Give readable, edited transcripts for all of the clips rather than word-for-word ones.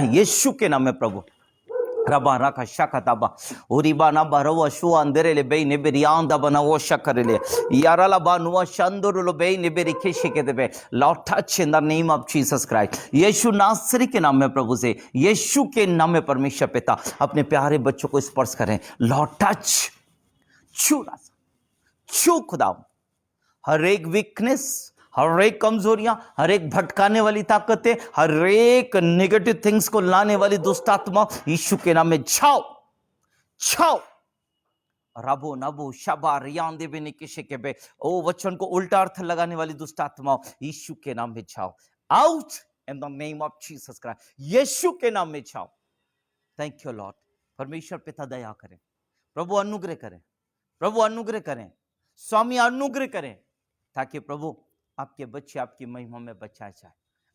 यीशु के नाम में प्रभु रबा रखा शकताबा उरिबा ना बरवा शु अंदरे ले बे निबरियांदा बना वो शकरले यारला बानुवा शंदुरुलो बे निबरी किशी के दे Lord touch in the name of Jesus Christ. यीशु नासरी के नाम में प्रभु से, यीशु के नाम में परमेश्वर पिता अपने प्यारे बच्चों को स्पर्श करें। लॉर्ड टच, छू खुदा, हर एक वीकनेस, हर एक कमजोरियां, हर एक भटकाने वाली ताकतें, हर एक नेगेटिव थिंग्स को लाने वाली दुष्ट आत्मा यीशु के नाम में जाओ, छाओ। रबो नबो शबा रियान देवे ने किसे के बे ओ वचन को उल्टा अर्थ लगाने वाली दुष्ट आत्मा यीशु के नाम में जाओ, out in the name of Jesus Christ. यीशु के नाम में जाओ। Thank you Lord. परमेश्वर पिता दया करें, प्रभु अनुग्रह करें, प्रभु अनुग्रह करें, स्वामी अनुग्रह करें, ताकि प्रभु आपके बच्चे आपकी महिमा में बचाए जाए,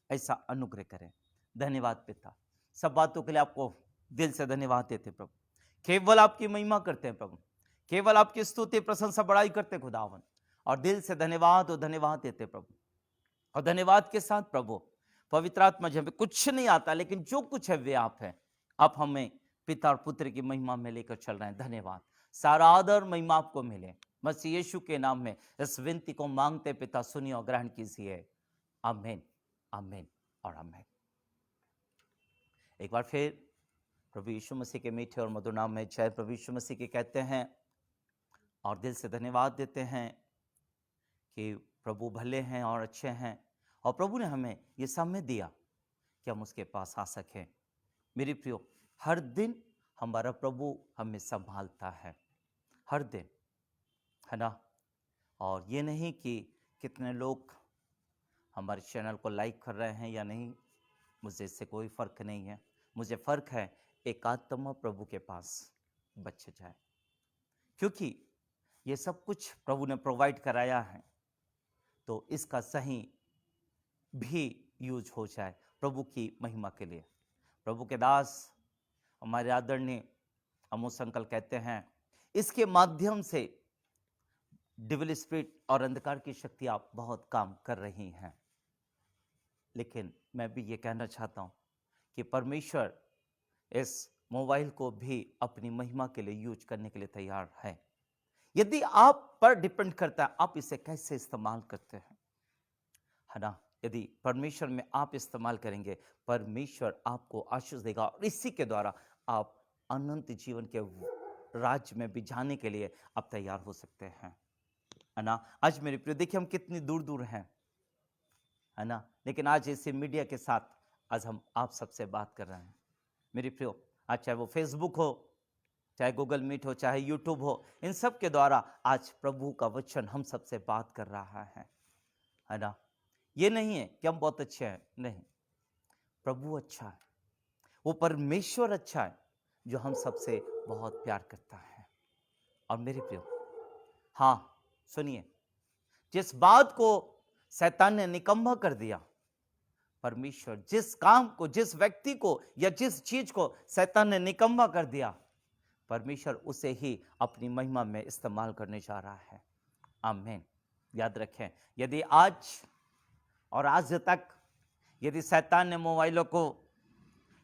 ऐसा अनुग्रह करें। धन्यवाद पिता, सब बातों के लिए आपको दिल से धन्यवाद देते प्रभु। केवल आपकी महिमा करते हैं प्रभु, केवल आपकी स्तुति प्रशंसा बड़ाई करते खुदावन, और दिल से धन्यवाद और धन्यवाद देते प्रभु। और धन्यवाद के साथ प्रभु पवित्र आत्मा जब कुछ नहीं आता, लेकिन जो कुछ है वे आप हैं। आप हमें पिता और पुत्र की महिमा में लेकर चल रहे हैं। धन्यवाद, सारा आदर महिमा आपको मिले। मसीह यीशु के नाम में इस विनती को मांगते पिता, सुनिए और ग्रहण कीजिए। आमीन, आमीन और आमीन। एक बार फिर प्रभु यीशु मसीह के मीठे और मधुर नाम में जय प्रभु यीशु मसीह के कहते हैं, और दिल से धन्यवाद देते हैं कि प्रभु भले हैं और अच्छे हैं, और प्रभु ने हमें ये समय दिया कि हम उसके पास आ सकें। मेरी प्रियो, हर दिन हमारा प्रभु हमें संभालता है, हर दिन, है ना। और ये नहीं कि कितने लोग हमारे चैनल को लाइक कर रहे हैं या नहीं, मुझे इससे कोई फ़र्क नहीं है। मुझे फ़र्क है एक आत्मा प्रभु के पास बच जाए, क्योंकि ये सब कुछ प्रभु ने प्रोवाइड कराया है, तो इसका सही भी यूज हो जाए प्रभु की महिमा के लिए। प्रभु के दास हमारे आदरणीय अमोस अंकल कहते हैं, इसके माध्यम से डिविल स्पिरिट और अंधकार की शक्तियां बहुत काम कर रही हैं। लेकिन मैं भी ये कहना चाहता हूं कि परमेश्वर इस मोबाइल को भी अपनी महिमा के लिए यूज करने के लिए तैयार है। यदि आप पर डिपेंड करता है आप इसे कैसे इस्तेमाल करते हैं, है ना। यदि परमेश्वर में आप इस्तेमाल करेंगे, परमेश्वर आपको आशीष देगा, और इसी के द्वारा आप अनंत जीवन के राज्य में भी जाने के लिए आप तैयार हो सकते हैं, है ना। आज मेरे प्रिय, देखिए हम कितनी दूर दूर हैं, है ना, लेकिन आज इसी मीडिया के साथ आज हम आप सबसे बात कर रहे हैं। मेरे प्रिय, आज चाहे वो फेसबुक हो, चाहे गूगल मीट हो, चाहे यूट्यूब हो, इन सब के द्वारा आज प्रभु का वचन हम सबसे बात कर रहा है ना। ये नहीं है कि हम बहुत अच्छे हैं, नहीं, प्रभु अच्छा है, वो परमेश्वर अच्छा है जो हम सबसे बहुत प्यार करता है। और मेरे प्रिय, हाँ सुनिए, जिस बात को शैतान ने निकम्मा कर दिया, परमेश्वर जिस काम को, जिस व्यक्ति को या जिस चीज को शैतान ने निकम्मा कर दिया, परमेश्वर उसे ही अपनी महिमा में इस्तेमाल करने जा रहा है। आमीन। याद रखें, यदि आज और आज तक यदि शैतान ने मोबाइलों को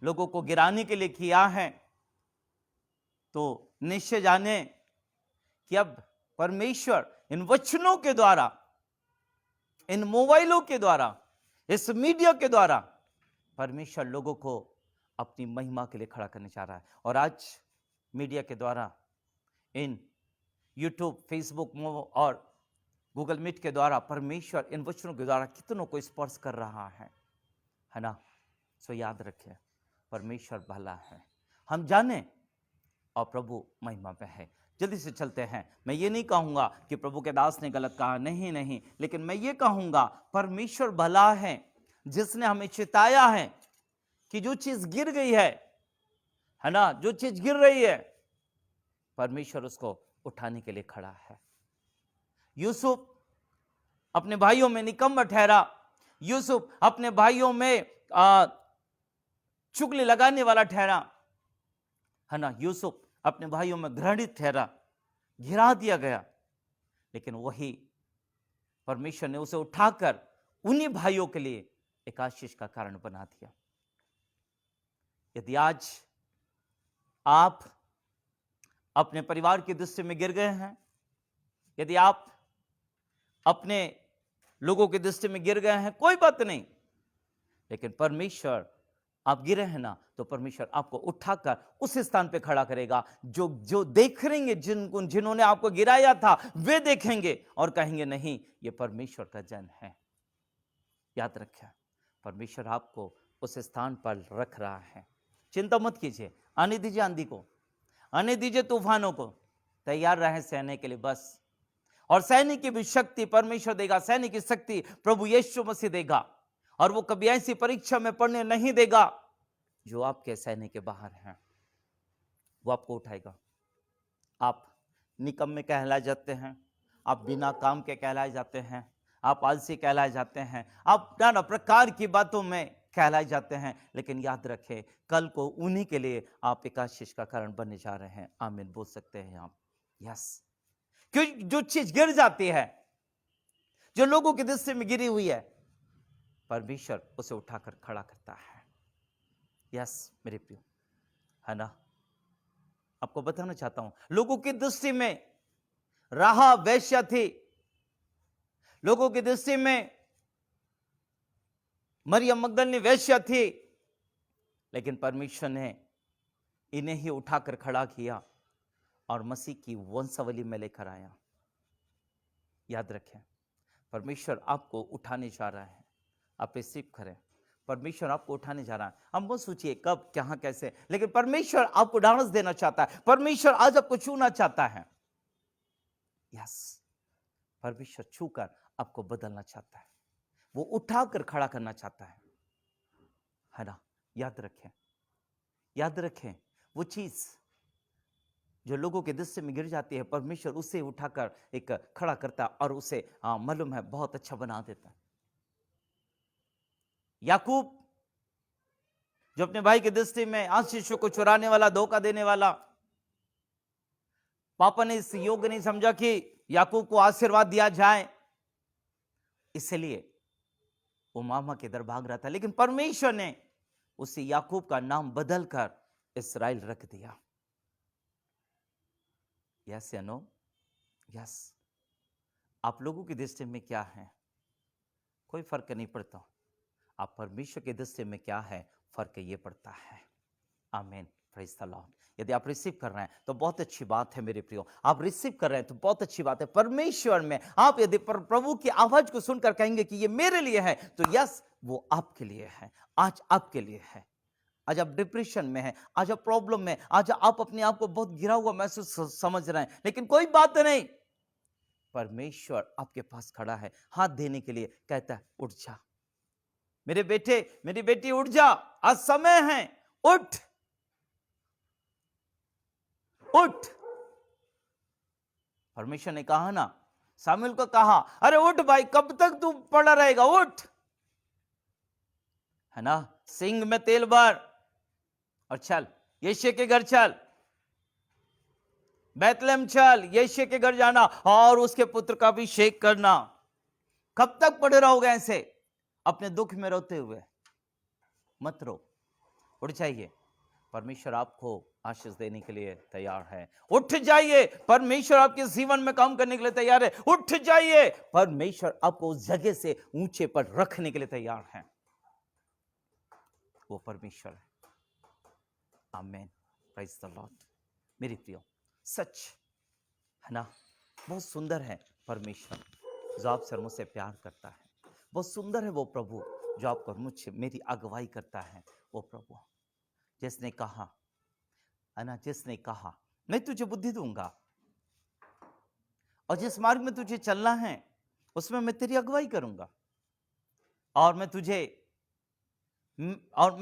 लोगों को गिराने के लिए किया है, तो निश्चय जाने कि अब परमेश्वर इन वचनों के द्वारा, इन मोबाइलों के द्वारा, इस मीडिया के द्वारा परमेश्वर लोगों को अपनी महिमा के लिए खड़ा करने जा रहा है। और आज मीडिया के द्वारा, इन यूट्यूब, फेसबुक और गूगल मीट के द्वारा परमेश्वर इन वचनों के द्वारा कितनों को स्पर्श कर रहा है ना। सो याद रखें, परमेश्वर भला है, हम जाने, और प्रभु महिमा में है। जल्दी से चलते हैं। मैं ये नहीं कहूंगा कि प्रभु के दास ने गलत कहा, नहीं नहीं, लेकिन मैं ये कहूंगा परमेश्वर भला है, जिसने हमें चिताया है कि जो चीज गिर गई है ना, जो चीज गिर रही है, परमेश्वर उसको उठाने के लिए खड़ा है। यूसुफ अपने भाइयों में निकम्मा ठहरा, यूसुफ अपने भाइयों में चुगली लगाने वाला ठहरा, है ना। यूसुफ अपने भाइयों में घृणित ठहरा, गिरा दिया गया, लेकिन वही परमेश्वर ने उसे उठाकर उन्हीं भाइयों के लिए एक आशीष का कारण बना दिया। यदि आज आप अपने परिवार की दृष्टि में गिर गए हैं, यदि आप अपने लोगों की दृष्टि में गिर गए हैं, कोई बात नहीं, लेकिन परमेश्वर, आप गिरे हैं ना, तो परमेश्वर आपको उठाकर उस स्थान पे खड़ा करेगा। जो जो देखेंगे, जिन्होंने आपको गिराया था, वे देखेंगे और कहेंगे नहीं, ये परमेश्वर का जन है। याद रखें, परमेश्वर आपको उस स्थान पर रख रहा है। चिंता मत कीजिए, आने दीजिए आंधी को, आने दीजिए तूफानों को, तैयार रहें सहने के लिए बस। और सहने की भी शक्ति परमेश्वर देगा, सहने की शक्ति प्रभु यीशु मसीह देगा। और वो कभी ऐसी परीक्षा में पढ़ने नहीं देगा जो आपके सहने के बाहर है। वो आपको उठाएगा। आप निकम्मे कहलाए जाते हैं, आप बिना काम के कहलाए जाते हैं, आप आलसी कहलाए जाते हैं, आप नाना प्रकार की बातों में कहलाए जाते हैं, लेकिन याद रखें, कल को उन्हीं के लिए आप एक आशीष का कारण बनने जा रहे हैं। आमीन बोल सकते हैं आप? यस। क्योंकि जो चीज गिर जाती है, जो लोगों की दृष्टि में गिरी हुई है, परमेश्वर उसे उठाकर खड़ा करता है। यस मेरे प्रियो, है ना? आपको बताना चाहता हूं, लोगों की दृष्टि में राहा वेश्या थी, लोगों की दृष्टि में मरियम मगदलिनी वेश्या थी, लेकिन परमेश्वर ने इन्हें ही उठाकर खड़ा किया और मसीह की वंशावली में लेकर आया। याद रखें, परमेश्वर आपको उठाने जा रहा है, आप रिसीव करें। परमेश्वर आपको उठाने जा रहा है। हम मत सोचिए कब, कहां, कैसे, लेकिन परमेश्वर आपको ढांढस देना चाहता है। परमेश्वर आज आपको छूना चाहता है। यस, परमेश्वर छूकर आपको बदलना चाहता है, वो उठाकर खड़ा करना चाहता है ना? याद रखें, याद रखें, वो चीज जो लोगों के दृष्टि में गिर जाती है, परमेश्वर उसे उठाकर एक खड़ा करता और उसे मालूम है बहुत अच्छा बना देता है। याकूब जो अपने भाई की दृष्टि में आशीषों को चुराने वाला, धोखा देने वाला, पापा ने इस योग्य नहीं समझा कि याकूब को आशीर्वाद दिया जाए, इसलिए वो मामा के दर भाग रहा था, लेकिन परमेश्वर ने उसे याकूब का नाम बदलकर इस्राएल रख दिया। यस या नो? यस। आप लोगों की दृष्टि में क्या है, कोई फर्क नहीं पड़ता। आप परमेश्वर की दृष्टि में क्या है, फर्क ये पड़ता है। आमीन, प्रेज द लॉर्ड। यदि आप रिसीव कर रहे हैं तो बहुत अच्छी बात है मेरे प्रियो, आप रिसीव कर रहे हैं तो बहुत अच्छी बात है। परमेश्वर में आप यदि प्रभु की आवाज को सुनकर कहेंगे कि ये मेरे लिए है, तो यस, वो आपके लिए है, आज आपके लिए है। आज आप डिप्रेशन में हैं, आज आप प्रॉब्लम में, आज आप अपने आप को बहुत गिरा हुआ महसूस समझ रहे हैं, लेकिन कोई बात नहीं, परमेश्वर आपके पास खड़ा है, हाथ देने के लिए कहता है, उठ जा मेरे बेटे, मेरी बेटी, उठ जा, आज समय है, उठ उठ। परमेश्वर ने कहा ना, सामुएल को कहा, अरे उठ भाई, कब तक तू पड़ा रहेगा, उठ, है ना? सिंह में तेल भर और चल, यीशु के घर चल, बैतलहम चल, यीशु के घर जाना और उसके पुत्र का अभिषेक करना। कब तक पड़े रहोगे ऐसे अपने दुख में रोते हुए? मत रो, उठ जाइए, परमेश्वर आपको आशीष देने के लिए तैयार है। उठ जाइए, परमेश्वर आपके जीवन में काम करने के लिए तैयार है। उठ जाइए, परमेश्वर आपको उस जगह से ऊंचे पर रखने के लिए तैयार है। वो परमेश्वर है। आमीन, प्रेज द लॉर्ड। मेरी प्रियो, सच है ना, बहुत सुंदर है परमेश्वर जो आपसे और मुझसे प्यार करता है। बहुत सुंदर है वो प्रभु जो आपको मुझसे मेरी अगुवाई करता है। वो प्रभु जिसने कहा, है ना, जिसने कहा मैं तुझे बुद्धि दूंगा और जिस मार्ग में तुझे चलना है उसमें मैं तेरी अगुवाई करूंगा और मैं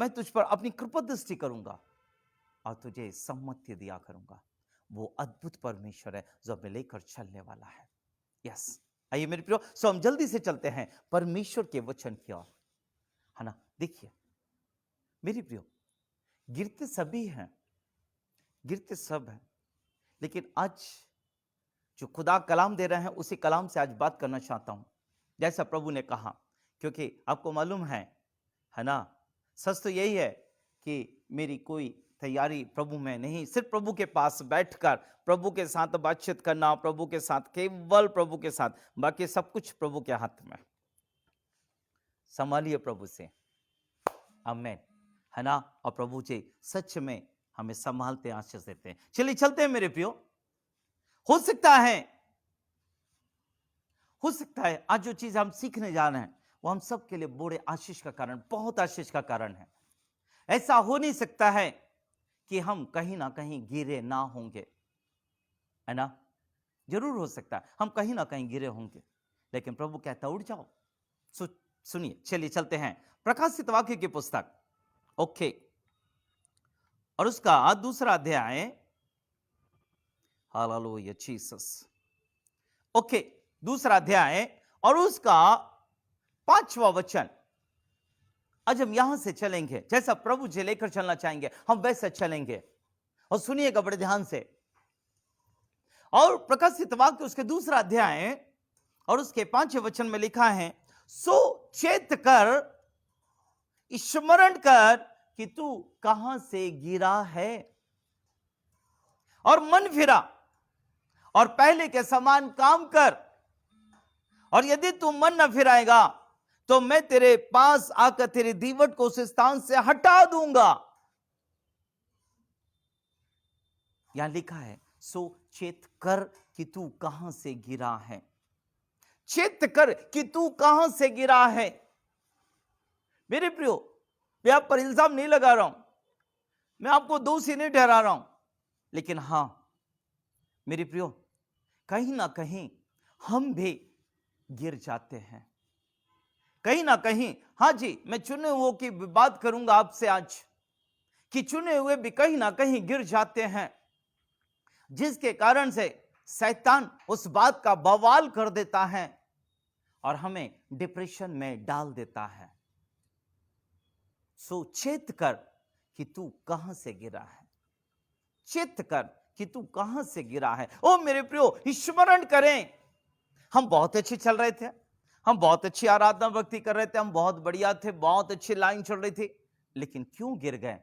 तुझ पर अपनी कृपा दृष्टि करूंगा और तुझे सम्मति दिया करूंगा। वो अद्भुत परमेश्वर है जो हमें लेकर चलने वाला है। यस, आइए मेरे प्रियो, सो हम जल्दी से चलते हैं परमेश्वर के वचन की ओर, है ना। देखिए मेरी प्रियो, गिरते सभी हैं, गिरते सब हैं, लेकिन आज जो खुदा कलाम दे रहे हैं उसी कलाम से आज बात करना चाहता हूं, जैसा प्रभु ने कहा। क्योंकि आपको मालूम है ना, सच तो यही है कि मेरी कोई तैयारी प्रभु में नहीं, सिर्फ प्रभु के पास बैठकर प्रभु के साथ बातचीत करना, प्रभु के साथ, केवल प्रभु के साथ, बाकी सब कुछ प्रभु के हाथ में। संभालिए प्रभु से, आमेन, है ना। और प्रभु जी सच में हमें संभालते, आशीष देते हैं। चलिए चलते हैं मेरे प्रियो। हो सकता है आज जो चीज हम सीखने जा रहे हैं वो हम सब के लिए बड़े आशीष का कारण, बहुत आशीष का कारण है। ऐसा हो नहीं सकता है कि हम कहीं ना कहीं गिरे ना होंगे, है ना। जरूर हो सकता है हम कहीं ना कहीं गिरे होंगे, लेकिन प्रभु कहता उठ जाओ। सुनिए, चलिए चलते हैं प्रकाशित वाक्य की पुस्तक, ओके, और उसका दूसरा अध्याय, हालेलुया जीसस, ओके, दूसरा अध्याय और उसका 5वां वचन। आज हम यहां से चलेंगे, जैसा प्रभु जी लेकर चलना चाहेंगे हम वैसे चलेंगे। और सुनिएगा बड़े ध्यान से। और प्रकाशित वाक्य उसके दूसरा अध्याय और उसके 5वें वचन में लिखा है, सो चेत कर, स्मरण कर कि तू कहां से गिरा है, और मन फिरा और पहले के समान काम कर। और यदि तू मन न फिराएगा तो मैं तेरे पास आकर तेरे दीवट को उस स्थान से हटा दूंगा। यहां लिखा है, सो चेत कर कि तू कहां से गिरा है। चेत कर कि तू कहां से गिरा है। मेरे प्रियो, मैं आप पर इल्जाम नहीं लगा रहा हूं, मैं आपको दोषी नहीं ठहरा रहा हूं, लेकिन हां मेरे प्रियो, कहीं ना कहीं हम भी गिर जाते हैं, कहीं ना कहीं। हां जी, मैं चुने हुए की बात करूंगा आपसे आज, कि चुने हुए भी कहीं ना कहीं गिर जाते हैं, जिसके कारण से शैतान उस बात का बवाल कर देता है और हमें डिप्रेशन में डाल देता है। सो चेत कर कि तू कहां से गिरा है, चेत कर कि तू कहां से गिरा है। ओ मेरे प्रियो, स्मरण करें, हम बहुत अच्छे चल रहे थे, हम बहुत अच्छी आराधना भक्ति कर रहे थे, हम बहुत बढ़िया थे, बहुत अच्छी लाइन चल रही थी, लेकिन क्यों गिर गए।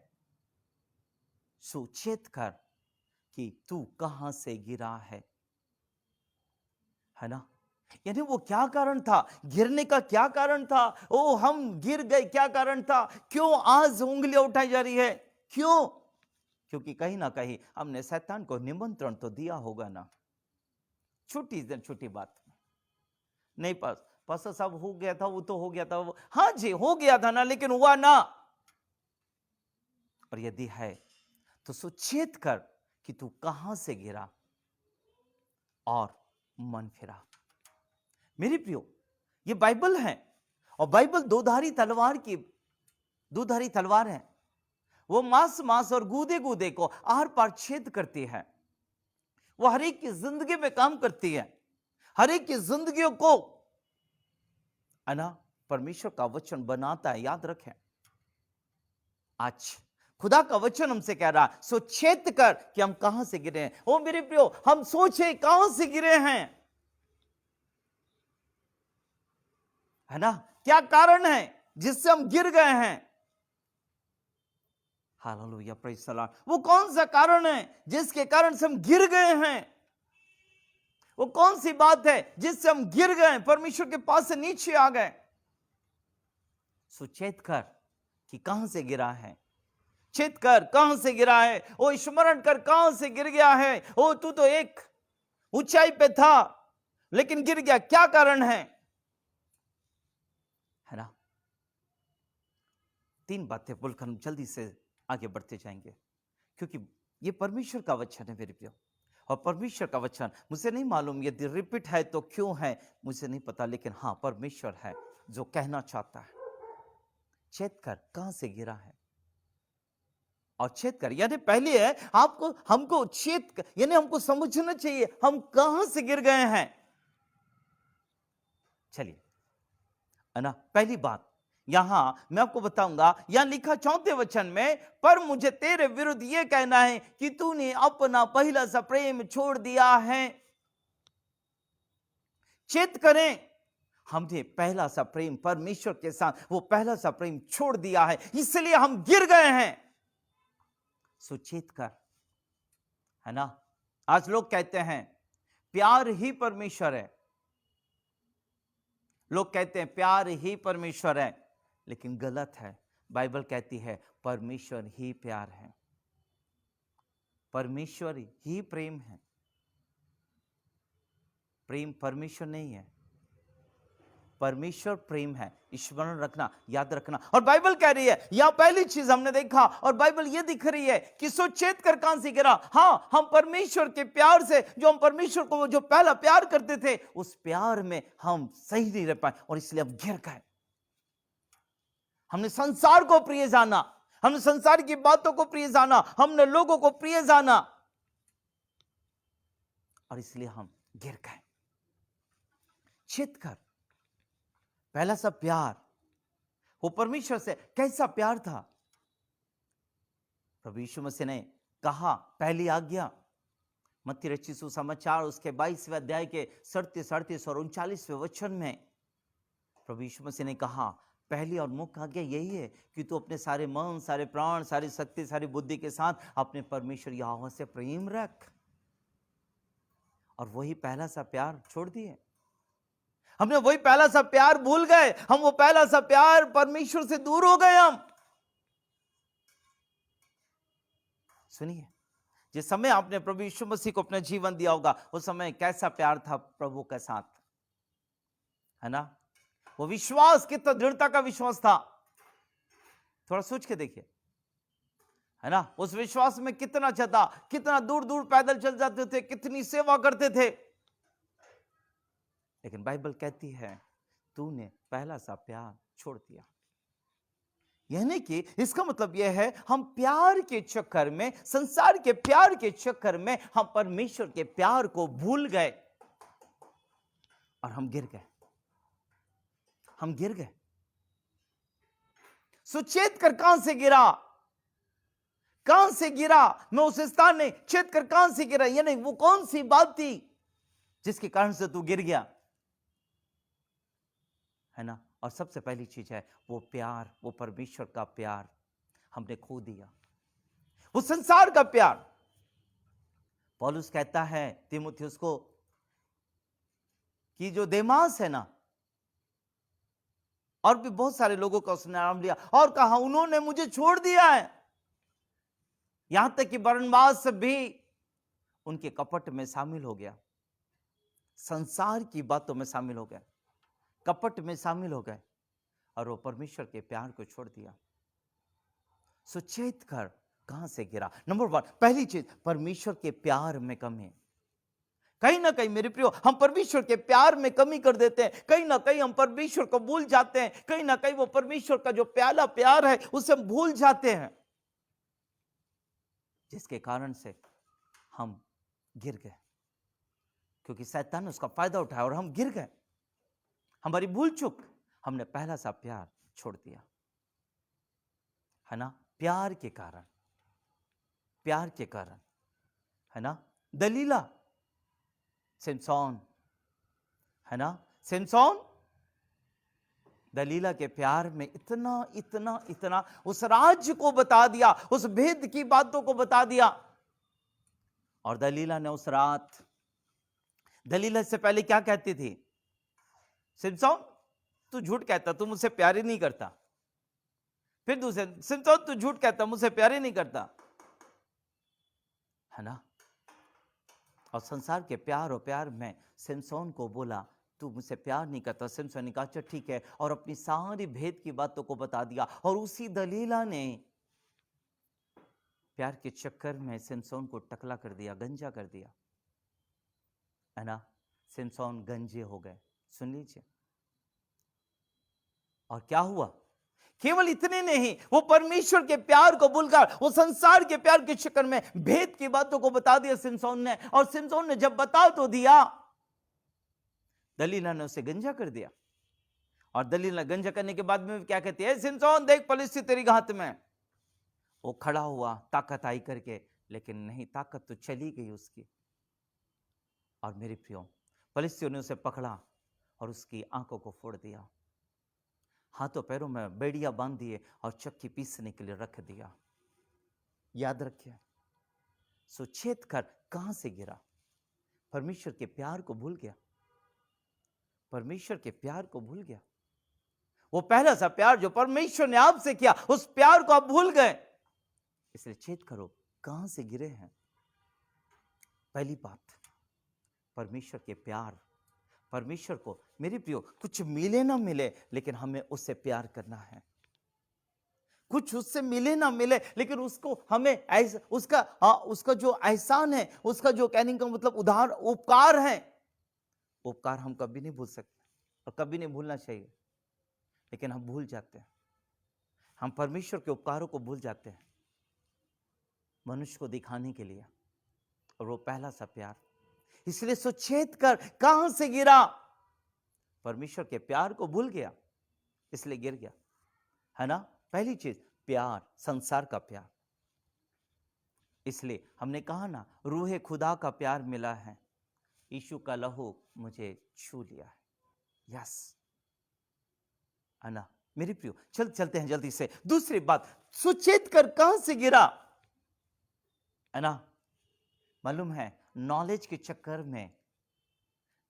सो चेत कर कि तू कहां से गिरा है ना। यानी वो क्या कारण था, गिरने का क्या कारण था, ओ हम गिर गए, क्या कारण था, क्यों आज उंगलियां उठाई जा रही है, क्यों? क्योंकि कहीं ना कहीं हमने शैतान को निमंत्रण तो दिया होगा ना। छोटी बात नहीं, पास्टर साहब हो गया था, वो तो हो गया था, वो हाँ जी हो गया था ना, लेकिन हुआ ना। और यदि है तो सुचेत कर कि तू कहां से गिरा और मन फिरा। मेरे प्रियो, ये बाइबल है, और बाइबल दोधारी तलवार है। वो मांस और गूदे को आर पार छेद करती है। वो हर एक की जिंदगी में काम करती है, हर एक की जिंदगियों को परमेश्वर का वचन बनाता है। याद रखें, आज खुदा का वचन हमसे कह रहा है, सो चेत कर कि हम कहां से गिरे हैं। ओ मेरे प्रियो, हम सोचे कहां से गिरे हैं, है ना। क्या कारण है जिससे हम गिर गए हैं। Hallelujah, praise the Lord. वो कौन सा कारण है जिसके कारण से हम गिर गए हैं। वो कौन सी बात है जिससे हम गिर गए, परमेश्वर के पास से नीचे आ गए। सुचेत कर कि कहां से गिरा है, चेत कर कहां से गिरा है। ओ स्मरण कर कहां से गिर गया है। ओ तू तो एक ऊंचाई पे था लेकिन गिर गया, क्या कारण है ना। 3 बातें बोलकर हम जल्दी से आगे बढ़ते जाएंगे, क्योंकि ये परमेश्वर का वचन है मेरे प्रियो। और परमेश्वर का वचन मुझे नहीं मालूम यदि रिपीट है तो क्यों है, मुझे नहीं पता, लेकिन हां परमेश्वर है जो कहना चाहता है। चेत कर कहां से गिरा है, और चेत कर यानी पहले है आपको, हमको चेत यानी हमको समझना चाहिए हम कहां से गिर गए हैं। चलिए, है ना। पहली बात यहां मैं आपको बताऊंगा, यहां लिखा 4वें वचन में, पर मुझे तेरे विरुद्ध यह कहना है कि तूने अपना पहला सा प्रेम छोड़ दिया है। चेत करें, हमने पहला सा प्रेम परमेश्वर के साथ, वो पहला सा प्रेम छोड़ दिया है, इसलिए हम गिर गए हैं। सुचेत कर, है ना। आज लोग कहते हैं प्यार ही परमेश्वर है, लोग कहते हैं प्यार ही परमेश्वर है, लेकिन गलत है। बाइबल कहती है परमेश्वर ही प्यार है, परमेश्वर ही प्रेम है। प्रेम परमेश्वर नहीं है, परमेश्वर प्रेम है। स्मरण रखना, याद रखना। और बाइबल कह रही है, यहां पहली चीज हमने देखा, और बाइबल ये दिख रही है कि सुचेत कर कहां से गिरा। हाँ, हम परमेश्वर के प्यार से, जो हम परमेश्वर को जो पहला प्यार करते थे, उस प्यार में हम सही नहीं रह पाए और इसलिए अब गिर गए। हमने संसार को प्रिय जाना, हमने संसार की बातों को प्रिय जाना, हमने लोगों को प्रिय जाना और इसलिए हम गिर गए। चेत कर, पहला सा प्यार वो परमेश्वर से कैसा प्यार था। प्रभु यीशु मसीह ने कहा, पहली आज्ञा मत्ती रचित सुसमाचार उसके 22वें अध्याय के 37, 38 और 39वें वचन में प्रभु यीशु मसीह ने कहा, पहली और मुख्य आज्ञा यही है कि तू अपने सारे मन, सारे प्राण, सारी शक्ति, सारी बुद्धि के साथ अपने परमेश्वर यहोवा से प्रेम रख। और वही पहला सा प्यार छोड़ दिए, हमने वही पहला सा प्यार भूल गए, हम वो पहला सा प्यार, परमेश्वर से दूर हो गए हम। सुनिए, जिस समय आपने प्रभु यीशु मसीह को अपना जीवन दिया होगा, उस समय कैसा प्यार था प्रभु के साथ, है ना। वो विश्वास कितना दृढ़ता का विश्वास था, थोड़ा सोच के देखिए, है ना। उस विश्वास में कितना ज्यादा, कितना दूर दूर पैदल चल जाते थे, कितनी सेवा करते थे। लेकिन बाइबल कहती है तूने पहला सा प्यार छोड़ दिया। यानी कि इसका मतलब यह है, हम प्यार के चक्कर में, संसार के प्यार के चक्कर में हम परमेश्वर के प्यार को भूल गए और हम गिर गए, हम गिर गए। सुचेत कर कहां से गिरा, कहां से गिरा, मैं उस स्थान में चेत कर कहां से गिरा, यानी वो कौन सी बात थी जिसके कारण से तू गिर गया, है ना। और सबसे पहली चीज है वो प्यार, वो परमेश्वर का प्यार हमने खो दिया, वो संसार का प्यार। पौलुस कहता है तीमुथियुस को कि जो देमास है ना, और भी बहुत सारे लोगों का उसने नाम लिया और कहा उन्होंने मुझे छोड़ दिया है, यहां तक कि बरनबास भी उनके कपट में शामिल हो गया, संसार की बातों में शामिल हो गया, कपट में शामिल हो गए और वो परमेश्वर के प्यार को छोड़ दिया। सुचेत कर कहां से गिरा। नंबर 1, पहली चीज, परमेश्वर के प्यार में कमी। कहीं ना कहीं मेरे प्रियो, हम परमेश्वर के प्यार में कमी कर देते हैं, कहीं ना कहीं हम परमेश्वर को भूल जाते हैं, कहीं ना कहीं वो परमेश्वर का जो प्याला प्यार है उसे हम भूल जाते हैं, जिसके कारण से हम गिर गए, क्योंकि शैतान ने उसका फायदा उठाया और हम गिर गए। हमारी भूल चूक, हमने पहला सा प्यार छोड़ दिया, है ना। प्यार के कारण, प्यार के कारण, है ना। दलीला, सिमसोन, है ना, सिमसोन दलीला के प्यार में इतना इतना इतना उस राज्य को बता दिया, उस भेद की बातों को बता दिया। और दलीला ने उस रात, दलीला से पहले क्या कहती थी, सिमसोन तू झूठ कहता, तू मुझसे प्यार ही नहीं करता। फिर दूसरे, सिमसोन तू झूठ कहता, मुझसे प्यार ही नहीं करता, है ना। और संसार के प्यार और प्यार में सिमसोन को बोला तू मुझसे प्यार नहीं करता। सिमसोन ने कहा अच्छा ठीक है, और अपनी सारी भेद की बातों को बता दिया। और उसी दलीला ने प्यार के चक्कर में सिमसोन को टकला कर दिया, गंजा कर दिया, है ना। सिमसोन गंजे हो गए, सुन लीजिए। और क्या हुआ, केवल इतने नहीं, वो परमेश्वर के प्यार को भूलकर वो संसार के प्यार के चक्कर में भेद की बातों को बता दिया सिमसोन ने। और सिमसोन ने जब बता तो दिया, दलीला ने उसे गंजा कर दिया। और दलीला गंजा करने के बाद में क्या कहती है, सिमसोन देख पलिश्ती तेरी हाथ में। वो खड़ा हुआ ताकत आई करके, लेकिन नहीं, ताकत तो चली गई उसकी। और मेरे प्रियो, पलिश्तियों ने उसे पकड़ा और उसकी आंखों को फोड़ दिया, हाथों पैरों में बेड़ियां बांध दिए और चक्की पीसने के लिए रख दिया। याद रखिए, सो छेद कर कहां से गिरा? परमेश्वर के प्यार को भूल गया। परमेश्वर के प्यार को भूल गया। वो पहला सा प्यार जो परमेश्वर ने आपसे किया, उस प्यार को आप भूल गए। इसलिए चेत करो कहां से गिरे हैं। पहली बात, परमेश्वर के प्यार। परमेश्वर को मेरी प्रियो कुछ मिले ना मिले, लेकिन हमें उससे प्यार करना है। कुछ उससे मिले ना मिले, लेकिन उसको हमें ऐसा उसका जो एहसान है, उसका जो कहने का मतलब उधार उपकार है, उपकार हम कभी नहीं भूल सकते और कभी नहीं भूलना चाहिए। लेकिन हम भूल जाते हैं। हम परमेश्वर के उपकारों को भूल जाते हैं मनुष्य को दिखाने के लिए, और वो पहला सा प्यार। इसलिए सुचेत कर कहां से गिरा? परमेश्वर के प्यार को भूल गया, इसलिए गिर गया, है ना। पहली चीज प्यार, संसार का प्यार। इसलिए हमने कहा ना, रूहे खुदा का प्यार मिला है, यीशु का लहू मुझे छू लिया है। यस, है ना मेरी प्रियो। चलते हैं जल्दी से। दूसरी बात, सुचेत कर कहां से गिरा, है ना। मालूम है, नॉलेज के चक्कर में,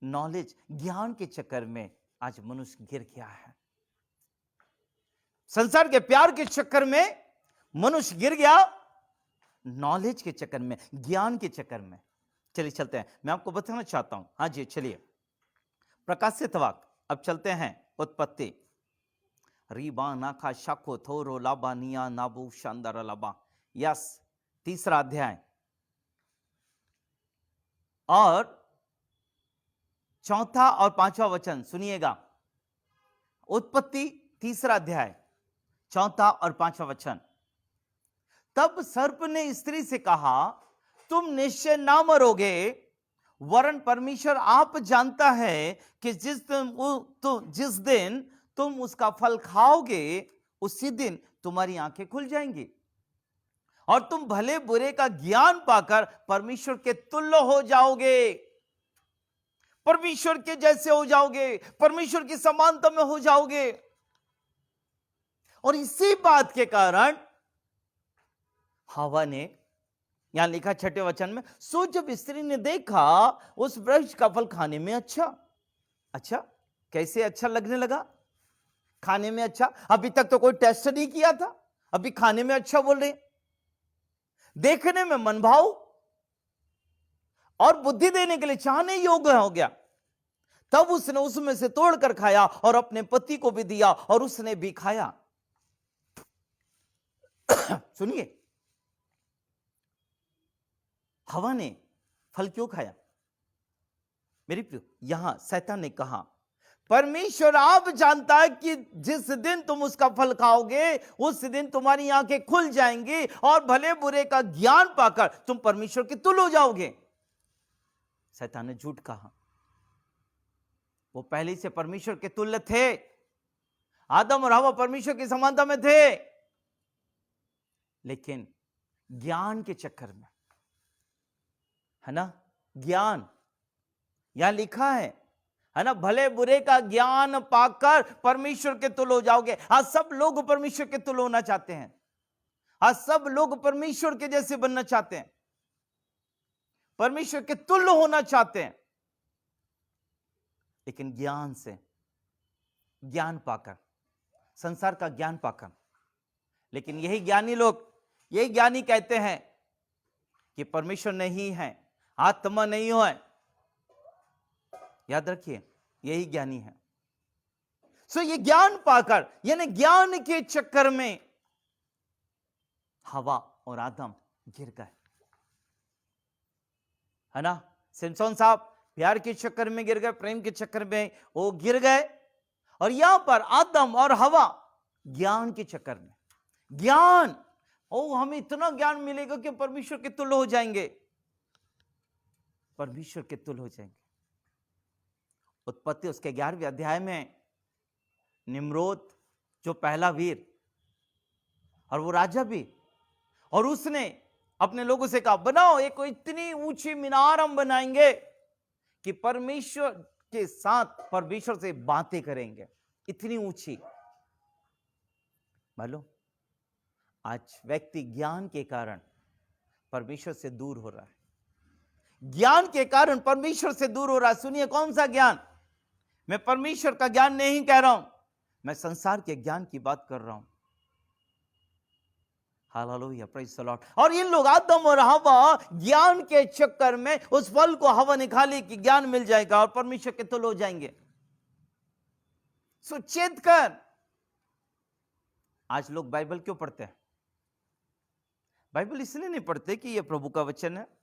नॉलेज ज्ञान के चक्कर में आज मनुष्य गिर गया है। संसार के प्यार के चक्कर में मनुष्य गिर गया, नॉलेज के चक्कर में, ज्ञान के चक्कर में। चलिए चलते हैं, मैं आपको बताना चाहता हूं। हाँ जी, चलिए प्रकाशित वाक्य। अब चलते हैं उत्पत्ति। रीबा नाखा शाखो थोरो लाबा निया नाबू शानदार लाबा। यस, 3 अध्याय और 4 और 5वां वचन सुनिएगा। उत्पत्ति 3 अध्याय 4 और 5वां वचन। तब सर्प ने स्त्री से कहा, तुम निश्चय ना मरोगे, वरन परमेश्वर आप जानता है कि जिस दिन तुम उसका फल खाओगे, उसी दिन तुम्हारी आंखें खुल जाएंगी और तुम भले बुरे का ज्ञान पाकर परमेश्वर के तुल्य हो जाओगे। परमेश्वर के जैसे हो जाओगे, परमेश्वर की समानता में हो जाओगे। और इसी बात के कारण हवा ने, यहां लिखा 6वें वचन में, सो जब स्त्री ने देखा उस वृक्ष का फल खाने में अच्छा, कैसे अच्छा लगने लगा? खाने में अच्छा। अभी तक तो कोई टेस्ट नहीं किया था, अभी खाने में अच्छा बोल रहे। देखने में मनभाव और बुद्धि देने के लिए चाहने योग्य हो गया। तब उसने उसमें से तोड़कर खाया और अपने पति को भी दिया और उसने भी खाया। सुनिए, हवा ने फल क्यों खाया? मेरी प्रियो, यहां शैतान ने कहा, परमेश्वर आप जानता है कि जिस दिन तुम उसका फल खाओगे, उस दिन तुम्हारी आंखें खुल जाएंगी और भले बुरे का ज्ञान पाकर तुम परमेश्वर के तुल्य हो जाओगे। शैतान ने झूठ कहा। वो पहले से परमेश्वर के तुल्य थे। आदम और हवा परमेश्वर की समानता में थे, लेकिन ज्ञान के चक्कर में, है ना, ज्ञान यहां लिखा है ना, भले बुरे का ज्ञान पाकर परमेश्वर के तुल्य हो जाओगे। आज सब लोग परमेश्वर के तुल्य होना चाहते हैं। आज सब लोग परमेश्वर के जैसे बनना चाहते हैं, परमेश्वर के तुल्य होना चाहते हैं, लेकिन ज्ञान से, ज्ञान पाकर, संसार का ज्ञान पाकर। लेकिन यही ज्ञानी लोग, यही ज्ञानी कहते हैं कि परमेश्वर नहीं है, आत्मा नहीं है। याद रखिए, यही ज्ञानी है। सो ये ज्ञान पाकर, यानी ज्ञान के चक्कर में हवा और आदम गिर गए, है ना। सिमसोन साहब प्यार के चक्कर में गिर गए, प्रेम के चक्कर में वो गिर गए। और यहां पर आदम और हवा ज्ञान के चक्कर में, ज्ञान, हमें इतना ज्ञान मिलेगा कि परमेश्वर के तुल्य हो जाएंगे, परमेश्वर के तुल्य हो जाएंगे। उत्पत्ति उसके 11वें अध्याय में निम्रोद, जो पहला वीर, और वो राजा भी, और उसने अपने लोगों से कहा, बनाओ एक इतनी ऊंची मीनार हम बनाएंगे कि परमेश्वर के साथ, परमेश्वर से बातें करेंगे, इतनी ऊंची। मालूम, आज व्यक्ति ज्ञान के कारण परमेश्वर से दूर हो रहा है, ज्ञान के कारण परमेश्वर से दूर हो रहा है। सुनिए, कौन सा ज्ञान? मैं परमेश्वर का ज्ञान नहीं कह रहा हूं, मैं संसार के ज्ञान की बात कर रहा हूं। Hallelujah, praise the Lord. और इन लोग आदम और हवा ज्ञान के चक्कर में उस फल को हवा निकाली कि ज्ञान मिल जाएगा और परमेश्वर के तुल्य हो जाएंगे। सुचेत कर। आज लोग बाइबल क्यों पढ़ते हैं? बाइबल इसलिए नहीं पढ़ते कि यह प्रभु का वचन है।